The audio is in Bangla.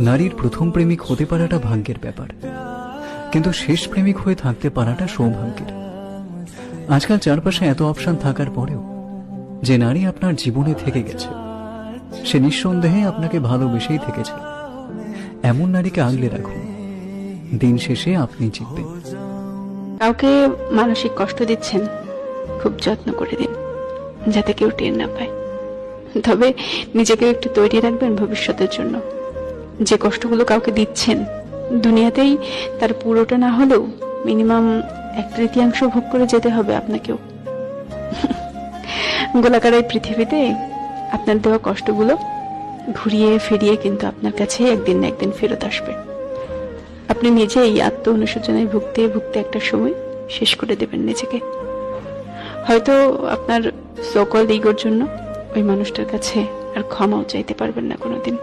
নারীর প্রথম প্রেমিক হতে পারাটা ভাগ্যের ব্যাপার, কিন্তু শেষ প্রেমিক হয়ে থাকতে পারাটা সৌভাগ্যের। আজকাল চারপাশে এত অপশন থাকার পরেও যে নারী আপনার জীবনে থেকে গেছে, সে নিঃসন্দেহে আপনাকে ভালোবেসেই থেকেছে। এমন নারীকে আগলে রাখুন, দিন শেষে আপনি জিতবেন। কাউকে মানসিক কষ্ট দিচ্ছেন, খুব যত্ন করে দিন যাতে কেউ টের না পায়। তবে নিজেকে একটু তৈরি রাখবেন ভবিষ্যতের জন্য। যে কষ্টগুলো কাউকে দিচ্ছেন, দুনিয়াতেই তার পুরোটা না হলেও মিনিমাম 1/3 ভোগ করে যেতে হবে আপনাকেও। গোলাকার এই পৃথিবীতে আপনার দেওয়া কষ্টগুলো ঘুরিয়ে ফিরিয়ে কিন্তু আপনার কাছে একদিন না একদিন ফেরত আসবে। আপনি নিজেই আত্ম অনুশোচনায় ভুগতে ভুগতে একটা সময় শেষ করে দেবেন নিজেকে। হয়তো আপনার সকল ইগোর জন্য ওই মানুষটার কাছে আর ক্ষমাও চাইতে পারবেন না কোনোদিন।